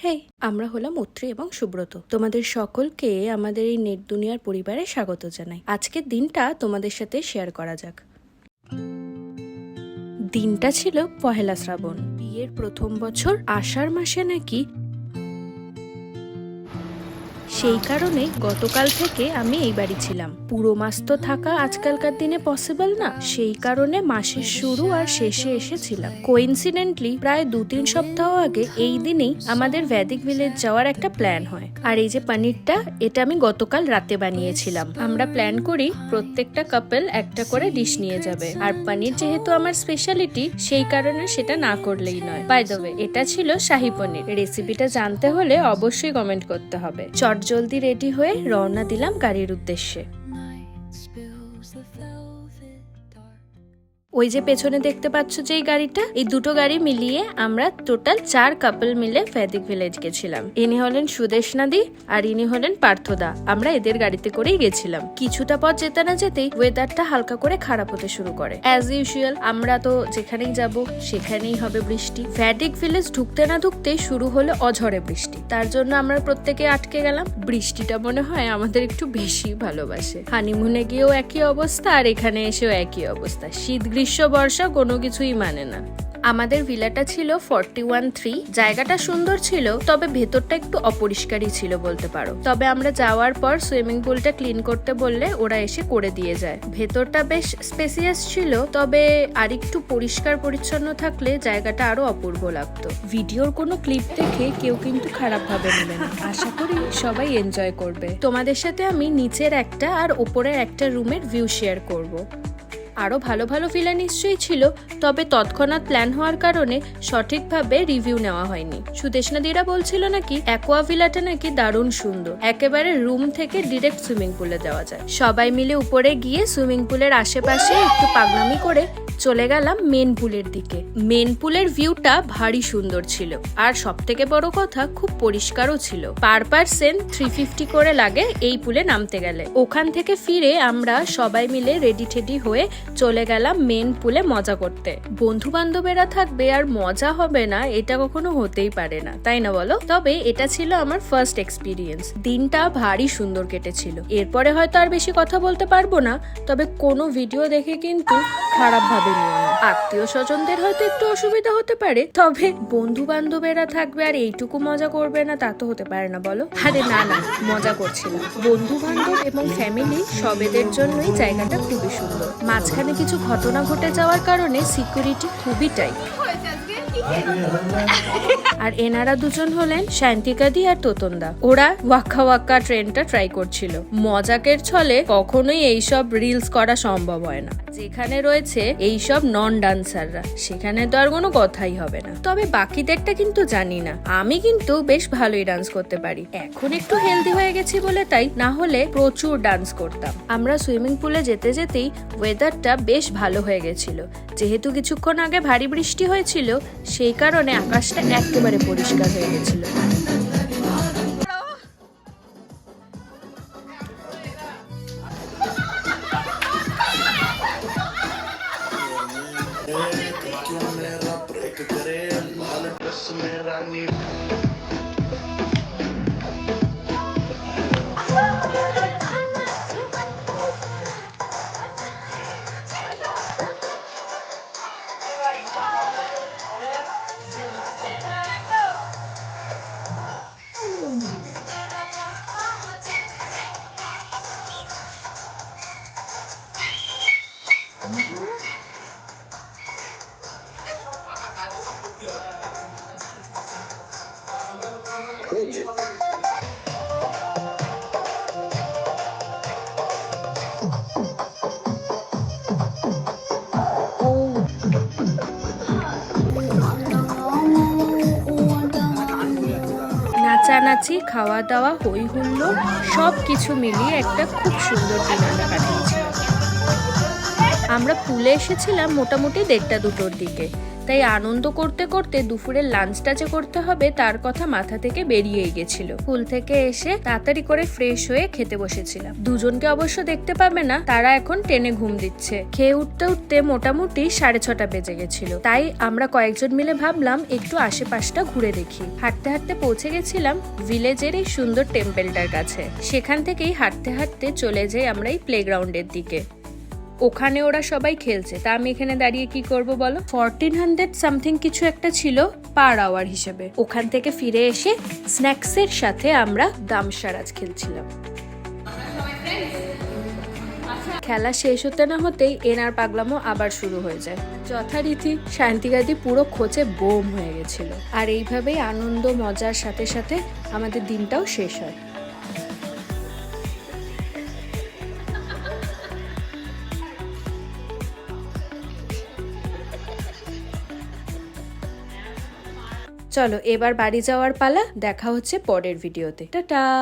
হেই, আমরা হলাম মৈত্রী এবং সুব্রত। তোমাদের সকলকে আমাদের এই নেট দুনিয়ার পরিবারে স্বাগত জানাই। আজকের দিনটা তোমাদের সাথে শেয়ার করা যাক। দিনটা ছিল পহেলা শ্রাবণ। বিয়ের প্রথম বছর আষাঢ় মাসে নাকি, সেই কারণে গতকাল থেকে আমি এই বাড়ি ছিলাম। পুরো মাস তো থাকা আজকালকার দিনে পসিবল না, সেই কারণে মাসের শুরু আর শেষে এসেছিলাম। কোইন্সিডেন্টলি প্রায় 2-3 সপ্তাহ আগে এই দিনেই আমাদের ভেদিক ভিলেজ যাওয়ার একটা প্ল্যান হয়। আর এই যে পনিরটা, এটা আমি গতকাল রাতে বানিয়েছিলাম। আমরা প্ল্যান করি প্রত্যেকটা কাপল একটা করে ডিশ নিয়ে যাবে, আর পনির যেহেতু আমার স্পেশালিটি, সেই কারণে সেটা না করলেই নয়। বাই দ্য ওয়ে, এটা ছিল শাহী পনির। রেসিপিটা জানতে হলে অবশ্যই কমেন্ট করতে হবে। জলদি রেডি হয়ে রওনা দিলাম গাড়ির উদ্দেশ্যে। ওই যে পেছনে দেখতে পাচ্ছ যে এই গাড়িটা, এই দুটো গাড়ি মিলিয়ে আমরা টোটাল 4 কাপল মিলে ভেদিক ভিলেজ গেছিলাম। ইনি হলেন সুদেশনাদি আর ইনি হলেন পার্থদা। আমরা এদের গাড়িতে করেই গেছিলাম। কিছুটা পথ যেতে না যেতেই ওয়েদারটা হালকা করে খারাপ হতে শুরু করে। অ্যাজ ইউজুয়াল, আমরা তো যেখানেই যাব সেখানেই হবে বৃষ্টি। ভেদিক ভিলেজ ঢুকতে না ঢুকতেই শুরু হলো অঝরে বৃষ্টি। তার জন্য আমরা প্রত্যেকে আটকে গেলাম। বৃষ্টিটা মনে হয় আমাদের একটু বেশি ভালোবাসে। হানিমুনে গিয়েও একই অবস্থা, আর এখানে এসেও একই অবস্থা। শীত গ্রীষ্ম বর্ষা কোনো কিছুই মানে না। আমাদের ভিলাটা ছিল 41-3। জায়গাটা সুন্দর ছিল, তবে ভেতরটা একটু অপরিষ্কারই ছিল বলতে পারো। তবে আমরা যাওয়ার পর সুইমিং পুলটা ক্লিন করতে বললে ওরা এসে করে দিয়ে যায়। ভেতরটা বেশ স্পেসিয়াস ছিল, তবে আর একটু পরিষ্কার পরিচ্ছন্ন থাকলে জায়গাটা আরো অপূর্ব লাগতো। ভিডিওর কোনো ক্লিপ দেখে কেউ কিন্তু খারাপ ভাবে নেবে না। আশা করি সবাই এনজয় করবে। তোমাদের সাথে আমি নিচের একটা আর ওপরের একটা রুমের ভিউ শেয়ার করব। আরো ভালো ভালো ভিলা নিশ্চয়ই ছিল, তবে তৎক্ষণাৎ প্ল্যান হওয়ার কারণে সঠিকভাবে রিভিউ নেওয়া হয়নি। সুদেশনাদিরা বলছিল নাকি অ্যাকোয়া ভিলাটা নাকি দারুণ সুন্দর, একেবারে রুম থেকে ডিরেক্ট সুইমিং পুলে যাওয়া যায়। সবাই মিলে উপরে গিয়ে সুইমিং পুলের আশেপাশে একটু পাগলামি করে চলে গেলাম মেন পুলের দিকে। মেন পুলের ভিউটা ভারী সুন্দর ছিল, আর সব থেকে বড় কথা খুব পরিষ্কারও ছিল। পার পারসন 350 করে লাগে এই পুলে নামতে গেলে। ওখান থেকে ফিরে আমরা সবাই মিলে রেডি টেডি হয়ে চলে গেলাম মেন পুলে মজা করতে। বন্ধু বান্ধবেরা থাকবে আর মজা হবে না, এটা কখনো হতেই পারে না, তাই না বলো? তবে এটা ছিল আমার ফার্স্ট এক্সপিরিয়েন্স। দিনটা ভারী সুন্দর কেটেছিল। এরপরে হয়তো আর বেশি কথা বলতে পারবো না, তবে কোনো ভিডিও দেখে কিন্তু খারাপ ভাবে নিও না। আত্মীয় স্বজনদের হয়তো একটু অসুবিধা হতে পারে, তবে বন্ধু বান্ধবেরা থাকবে আর এইটুকু মজা করবে না, তা তো হতে পারে না বলো? আরে না না, মজা করছিলাম। বন্ধু বান্ধব এবং ফ্যামিলি সবেদের জন্যই জায়গাটা খুবই সুন্দর। মাঝখানে কিছু ঘটনা ঘটে যাওয়ার কারণে সিকিউরিটি খুবই টাইট। আর এনারা দুজন হলেন শান্তিকাদি আর তোতনদা। ওরা ওয়াক্কা ওয়াক্কা ট্রেনটা ট্রাই করছিল। মজাকের ছলে কখনোই এইসব রিলস করা সম্ভব হয় না। যেখানে রয়েছে এইসব নন ডান্সাররা, সেখানে তো আর কোনো কথাই হবে না। তবে বাকিদেরটা কিন্তু জানি না। আমি কিন্তু বেশ ভালোই ডান্স করতে পারি। এখন একটু হেলদি হয়ে গেছি বলে তাই, না হলে প্রচুর ডান্স করতাম। আমরা সুইমিং পুলে যেতে যেতেই ওয়েদারটা বেশ ভালো হয়ে গেছিল। যেহেতু কিছুক্ষণ আগে ভারী বৃষ্টি হয়েছিল, সেই কারণে আকাশটা একেবারে পরিষ্কার হয়ে গেছিল। নাচানাচি, খাওয়া দাওয়া, হই হুল্লোড় সব কিছু মিলিয়ে একটা খুব সুন্দর দিন আমরা কাটিয়েছিলাম। আমরা পুলে এসেছিলাম মোটামুটি 1:30-2টোর দিকে। তাই আনন্দ করতে করতে দুপুরের লাঞ্চটা যে করতে হবে তার কথা মাথা থেকে বেরিয়েই গেছিল। স্কুল থেকে এসে তাড়াতাড়ি করে ফ্রেশ হয়ে খেতে বসেছিলাম। দুজনকে অবশ্য দেখতে পাবে না, তারা এখন টেনে ঘুম দিচ্ছে। খেয়ে উঠতে উঠতে মোটামুটি 6:30 বেজে গেছিল। তাই আমরা কয়েকজন মিলে ভাবলাম একটু আশেপাশটা ঘুরে দেখি। হাঁটতে হাঁটতে পৌঁছে গেছিলাম ভিলেজের এই সুন্দর টেম্পলটার কাছে। সেখান থেকেই হাঁটতে হাঁটতে চলে যাই আমরা এই প্লেগ্রাউন্ডের দিকে। ওখানে ওরা সবাই খেলছে, তা আমি এখানে দাঁড়িয়ে কি করব বলো। 1400 সামথিং কিছু একটা ছিল পার আওয়ার হিসেবে। ওখান থেকে ফিরে এসে স্ন্যাক্সের সাথে আমরা দামসারাজ খেলছিলাম। খেলা শেষ হতে না হতেই এনার পাগলামো আবার শুরু হয়ে যায়। যথারীতি শান্তিগাদি পুরো খোঁচে বোম হয়ে গেছিল। আর এইভাবেই আনন্দ মজার সাথে সাথে আমাদের দিনটাও শেষ হয়। চলো এবার বাড়ি যাওয়ার পালা। দেখা হচ্ছে পরের ভিডিওতে। টাটা।